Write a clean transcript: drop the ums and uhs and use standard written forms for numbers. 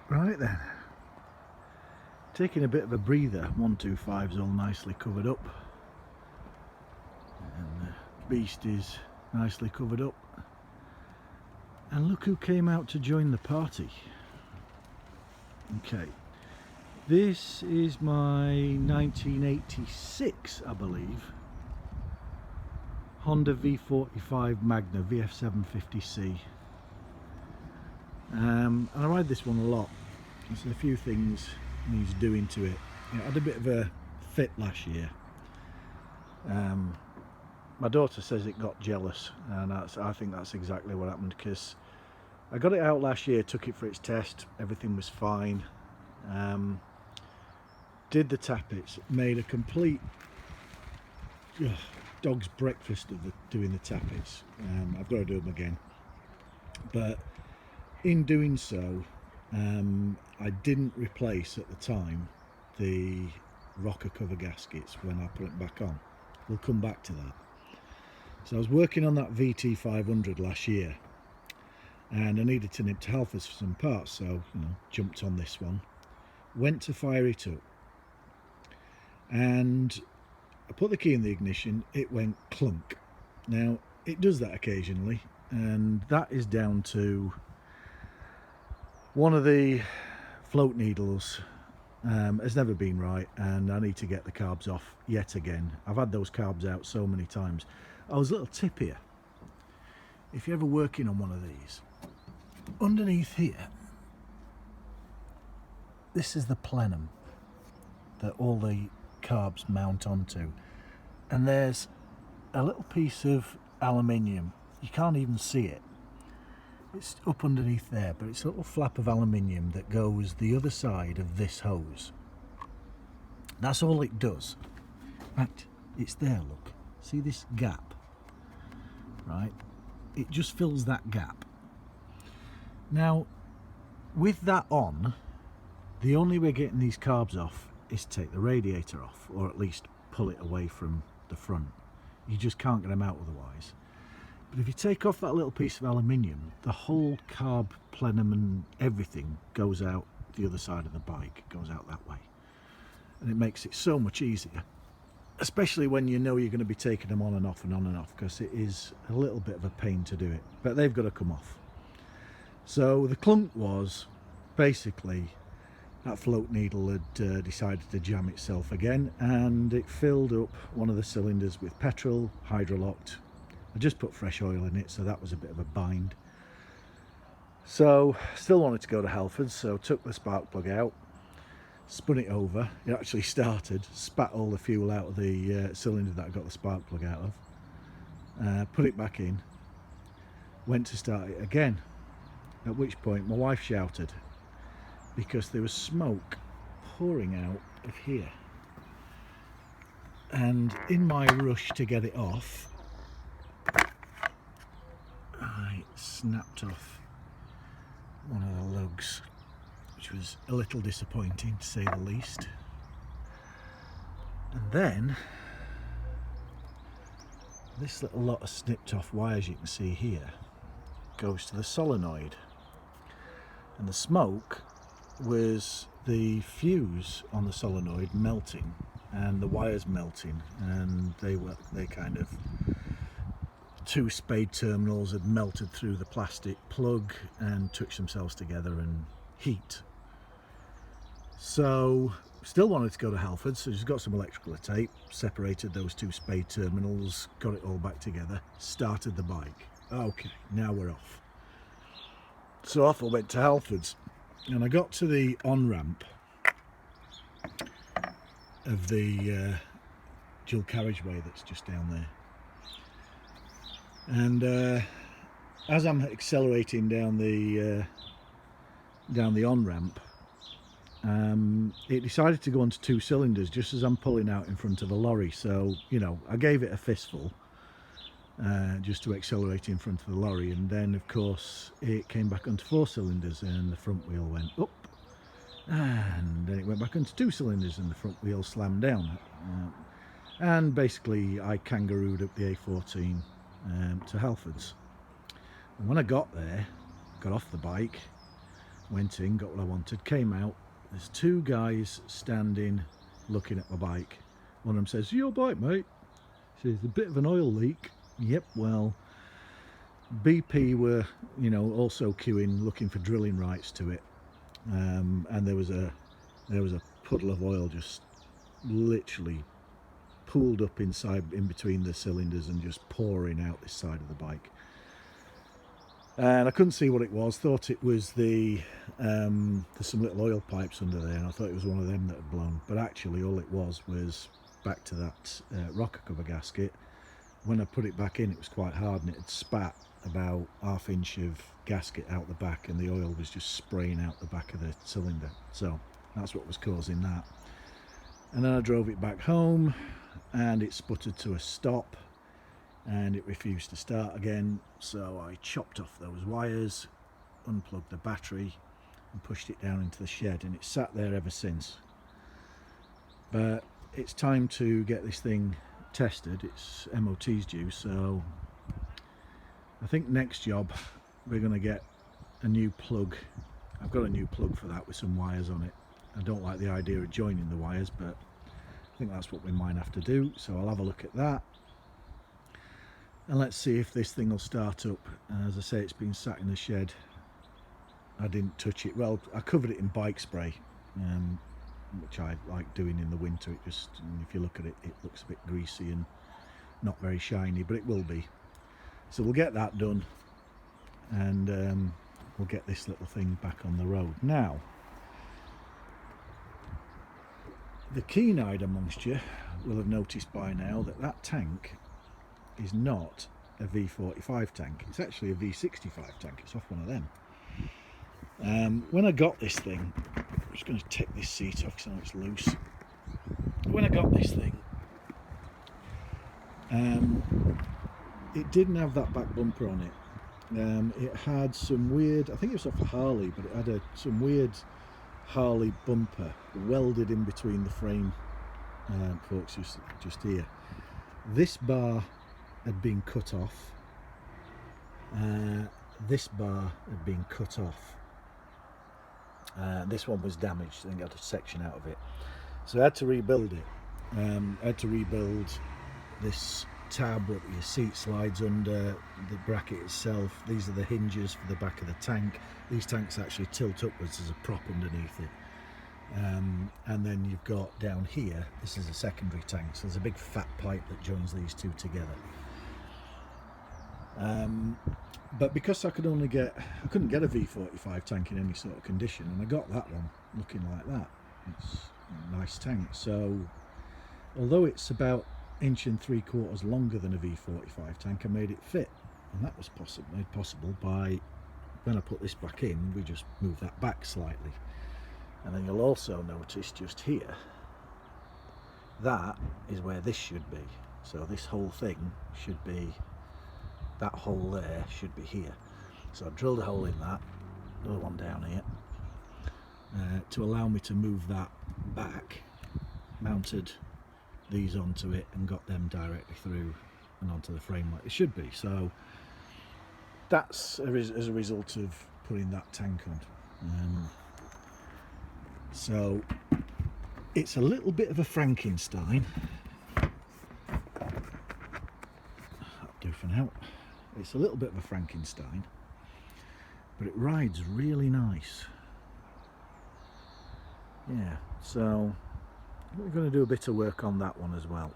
Right then, taking a bit of a breather. 125's all nicely covered up, and the beast is nicely covered up. And look who came out to join the party. Okay, this is my 1986, I believe, Honda V45 Magna VF750C. And I ride this one a lot. There's a few things needs doing to it. I had a bit of a fit last year. My daughter says it got jealous, and I think that's exactly what happened, because I got it out last year, took it for its test, everything was fine. Did the tappets, made a complete dog's breakfast of doing the tappets. I've got to do them again, but in doing so, I didn't replace at the time the rocker cover gaskets when I put it back on. We'll come back to that. So I was working on that VT500 last year, and I needed to nip to Halfords for some parts, so jumped on this one, went to fire it up, and I put the key in the ignition. It went clunk. Now it does that occasionally, and that is down to one of the float needles has never been right, and I need to get the carbs off yet again. I've had those carbs out so many times. I was a little tip here: if you're ever working on one of these, underneath here, this is the plenum that all the carbs mount onto, and there's a little piece of aluminium. You can't even see it. It's up underneath there, but it's a little flap of aluminium that goes the other side of this hose. That's all it does. In fact, it's there, look. See this gap? Right? It just fills that gap. Now, with that on, the only way getting these carbs off is to take the radiator off, or at least pull it away from the front. You just can't get them out otherwise. But if you take off that little piece of aluminium, the whole carb plenum and everything goes out the other side of the bike, goes out that way. And it makes it so much easier, especially when you know you're going to be taking them on and off, because it is a little bit of a pain to do it. But they've got to come off. So the clunk was basically that float needle had decided to jam itself again, and it filled up one of the cylinders with petrol, hydrolocked. I just put fresh oil in it, so that was a bit of a bind. So still wanted to go to Halfords, so took the spark plug out, spun it over. It actually started, spat all the fuel out of the cylinder that I got the spark plug out of, put it back in, went to start it again, at which point my wife shouted because there was smoke pouring out of here, and in my rush to get it off, I snapped off one of the lugs, which was a little disappointing to say the least. And then this little lot of snipped off wires you can see here goes to the solenoid, and the smoke was the fuse on the solenoid melting and the wires melting, and they kind of, two spade terminals had melted through the plastic plug and touched themselves together and heat. So still wanted to go to Halfords, so just got some electrical tape, separated those two spade terminals, got it all back together, started the bike. Okay, now we're off. So off I went to Halfords, and I got to the on-ramp of the dual carriageway that's just down there. And as I'm accelerating down the on-ramp, it decided to go onto two cylinders just as I'm pulling out in front of a lorry. So, I gave it a fistful just to accelerate in front of the lorry, and then of course it came back onto four cylinders and the front wheel went up, and then it went back onto two cylinders and the front wheel slammed down, and basically I kangarooed up the A14 to Halfords. And when I got there, got off the bike, went in, got what I wanted, came out. There's two guys standing looking at my bike. One of them says, "Your bike, mate?" He says, "A bit of an oil leak." Yep, well, BP were, you know, also queuing looking for drilling rights to it, and there was a puddle of oil just literally pooled up inside in between the cylinders and just pouring out this side of the bike. And I couldn't see what it was. Thought it was there's some little oil pipes under there, and I thought it was one of them that had blown. But actually, all it was back to that rocker cover gasket. When I put it back in, it was quite hard, and it had spat about ½ inch of gasket out the back, and the oil was just spraying out the back of the cylinder. So that's what was causing that. And then I drove it back home, and it sputtered to a stop, and it refused to start again. So I chopped off those wires, unplugged the battery, and pushed it down into the shed, and it's sat there ever since. But it's time to get this thing tested. Its MOT's due, so I think next job we're going to get a new plug. I've got a new plug for that with some wires on it. I don't like the idea of joining the wires, but I think that's what we might have to do, so I'll have a look at that. And let's see if this thing will start up. As I say, it's been sat in the shed. I didn't touch it. Well, I covered it in bike spray, which I like doing in the winter. It just, if you look at it, it looks a bit greasy and not very shiny, but it will be. So we'll get that done, and we'll get this little thing back on the road. Now, the keen-eyed amongst you will have noticed by now that that tank is not a V45 tank. It's actually a V65 tank. It's off one of them. When I got this thing, I'm just going to take this seat off because I know it's loose. When I got this thing, it didn't have that back bumper on it. It had some weird, I think it was off a Harley, but it had some weird Harley bumper welded in between the frame forks just here. This bar had been cut off. This bar had been cut off. This one was damaged. I think I had a section out of it, so I had to rebuild it. I had to rebuild this tab that your seat slides under, the bracket itself. These are the hinges for the back of the tank. These tanks actually tilt upwards as a prop underneath it. And then you've got down here, this is a secondary tank, so there's a big fat pipe that joins these two together. But because I couldn't get a V45 tank in any sort of condition, and I got that one looking like that. It's a nice tank. So although it's about 1 3/4 inches longer than a V45 tank, I made it fit, and that was made possible by, when I put this back in, we just moved that back slightly. And then you'll also notice just here, that is where this should be. So this whole thing should be, that hole there should be here. So I drilled a hole in that, another one down here, to allow me to move that back, mounted these onto it and got them directly through and onto the frame like it should be. So that's as a result of putting that tank on. So it's a little bit of a Frankenstein. That'll do for now. It's a little bit of a Frankenstein, but it rides really nice. Yeah, so we're going to do a bit of work on that one as well.